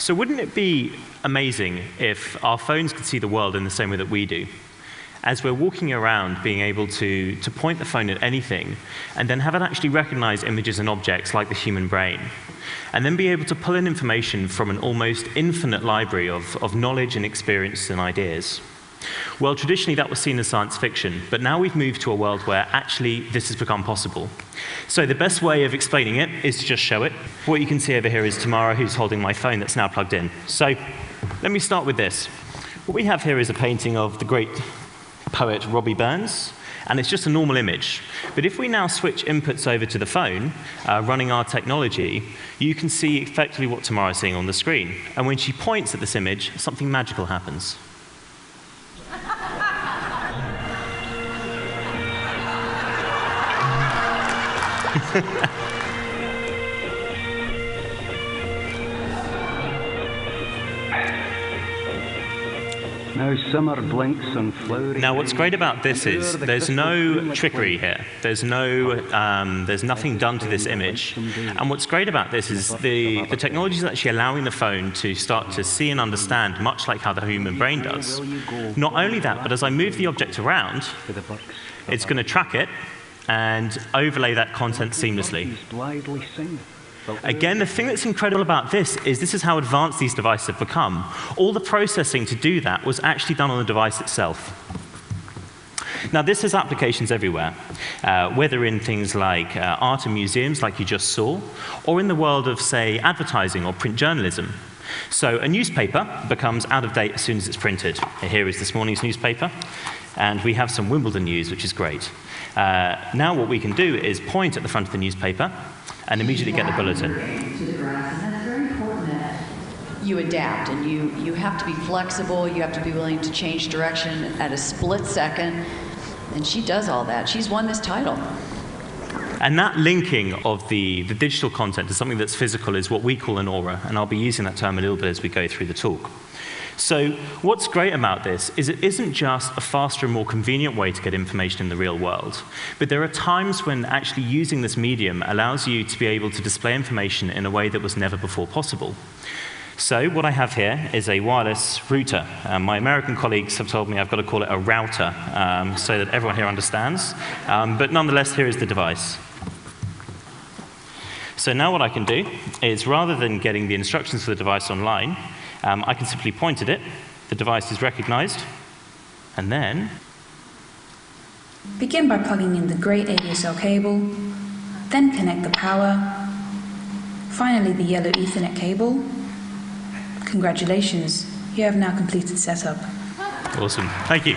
So wouldn't it be amazing if our phones could see the world in the same way that we do? As we're walking around, being able to point the phone at anything, and then have it actually recognize images and objects like the human brain, and then be able to pull in information from an almost infinite library of knowledge and experience and ideas. Well, traditionally that was seen as science fiction, but now we've moved to a world where actually this has become possible. So the best way of explaining it is to just show it. What you can see over here is Tamara, who's holding my phone that's now plugged in. So let me start with this. What we have here is a painting of the great poet Robbie Burns, and it's just a normal image. But if we now switch inputs over to the phone, running our technology, you can see effectively what Tamara's seeing on the screen. And when she points at this image, something magical happens. Now summer blinks on flowery. Now, what's great about this is there's no trickery here. There's nothing done to this image. And what's great about this is the technology is actually allowing the phone to start to see and understand, much like how the human brain does. Not only that, but as I move the object around, it's going to track it and overlay that content seamlessly. Again, the thing that's incredible about this is how advanced these devices have become. All the processing to do that was actually done on the device itself. Now, this has applications everywhere, whether in things like art and museums, like you just saw, or in the world of, say, advertising or print journalism. So a newspaper becomes out of date as soon as it's printed. Here is this morning's newspaper, and we have some Wimbledon news, which is great. Now what we can do is point at the front of the newspaper and immediately get the bulletin. You adapt, and you have to be flexible. You have to be willing to change direction at a split second. And she does all that. She's won this title. And that linking of the digital content to something that's physical is what we call an aura. And I'll be using that term a little bit as we go through the talk. So what's great about this is it isn't just a faster and more convenient way to get information in the real world, but there are times when actually using this medium allows you to be able to display information in a way that was never before possible. So what I have here is a wireless router. My American colleagues have told me I've got to call it a router so that everyone here understands. But nonetheless, here is the device. So now what I can do is, rather than getting the instructions for the device online, I can simply point at it, the device is recognized, and then begin by plugging in the grey ADSL cable, then connect the power, finally the yellow Ethernet cable. Congratulations, you have now completed setup. Awesome, thank you.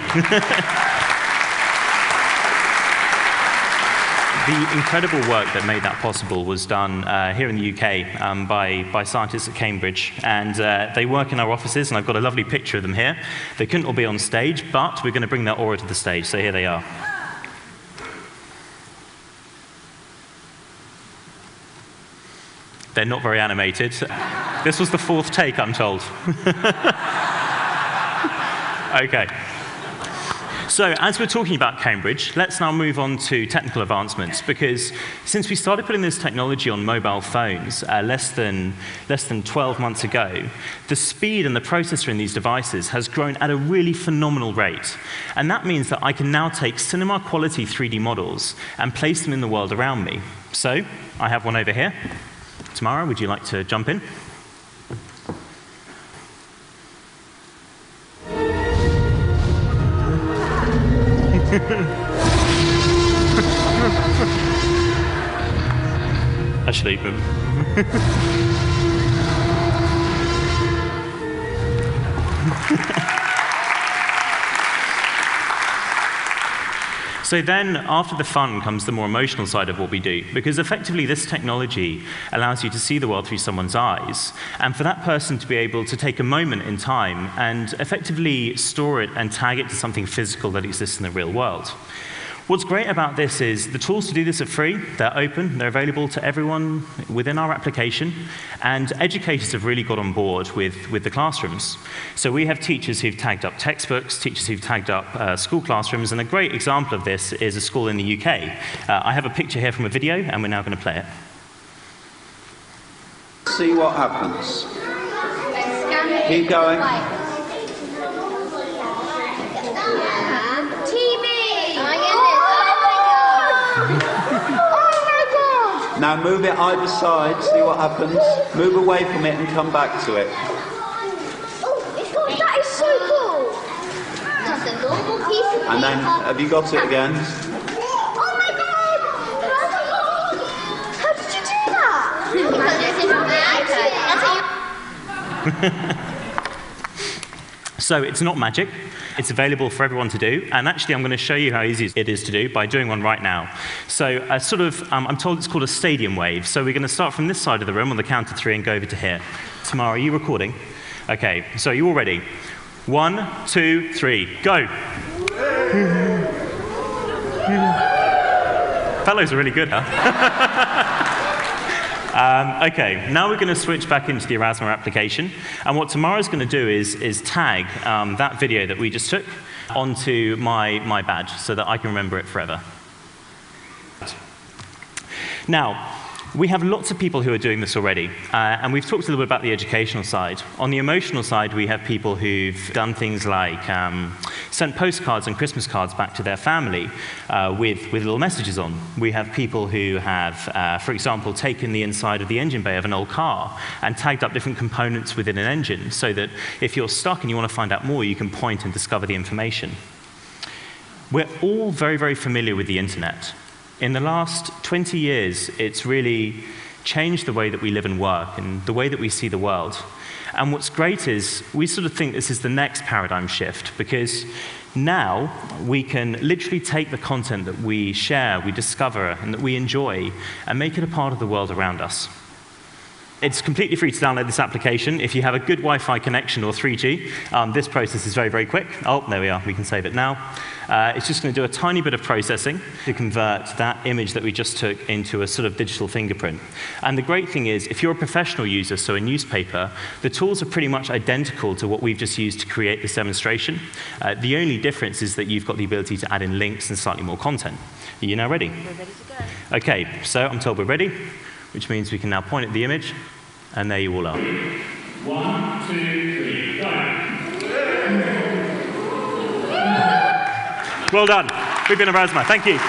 The incredible work that made that possible was done here in the UK by scientists at Cambridge. And they work in our offices, and I've got a lovely picture of them here. They couldn't all be on stage, but we're going to bring their aura to the stage, so here they are. They're not very animated. This was the 4th take, I'm told. Okay. So as we're talking about Cambridge, let's now move on to technical advancements, because since we started putting this technology on mobile phones less than 12 months ago, the speed and the processor in these devices has grown at a really phenomenal rate. And that means that I can now take cinema quality 3D models and place them in the world around me. So I have one over here. Tamara, would you like to jump in? Actually, so then, after the fun comes the more emotional side of what we do, because effectively this technology allows you to see the world through someone's eyes, and for that person to be able to take a moment in time and effectively store it and tag it to something physical that exists in the real world. What's great about this is the tools to do this are free, they're open, they're available to everyone within our application, and educators have really got on board with the classrooms. So we have teachers who've tagged up textbooks, teachers who've tagged up school classrooms, and a great example of this is a school in the UK. I have a picture here from a video, and we're now going to play it. See what happens. Keep going. TV! Now move it either side, see what happens. Move away from it and come back to it. That is so cool! Just a normal piece of paper. And then, have you got it again? Oh my god! How did you do that? Because it's in my iPad. So it's not magic. It's available for everyone to do. And actually, I'm going to show you how easy it is to do by doing one right now. So I'm told it's called a stadium wave. So we're going to start from this side of the room on the count of 3 and go over to here. Tamara, are you recording? OK, so are you all ready? 1, 2, 3, go. Fellows are really good, huh? OK, now we're going to switch back into the Erasmus application. And what Tamara's going to do is tag that video that we just took onto my badge so that I can remember it forever. Now, we have lots of people who are doing this already, and we've talked a little bit about the educational side. On the emotional side, we have people who've done things like sent postcards and Christmas cards back to their family with little messages on. We have people who have, for example, taken the inside of the engine bay of an old car and tagged up different components within an engine so that if you're stuck and you want to find out more, you can point and discover the information. We're all very, very familiar with the internet. In the last 20 years, it's really changed the way that we live and work and the way that we see the world. And what's great is we sort of think this is the next paradigm shift, because now we can literally take the content that we share, we discover, and that we enjoy, and make it a part of the world around us. It's completely free to download this application. If you have a good Wi-Fi connection or 3G, this process is very, very quick. Oh, there we are. We can save it now. It's just going to do a tiny bit of processing to convert that image that we just took into a sort of digital fingerprint. And the great thing is, if you're a professional user, so a newspaper, the tools are pretty much identical to what we've just used to create this demonstration. The only difference is that you've got the ability to add in links and slightly more content. Are you now ready? We're ready to go. OK, so I'm told we're ready, which means we can now point at the image, and there you all are. 1, 2, 3, go. Well done. We've been Erasmus. Thank you.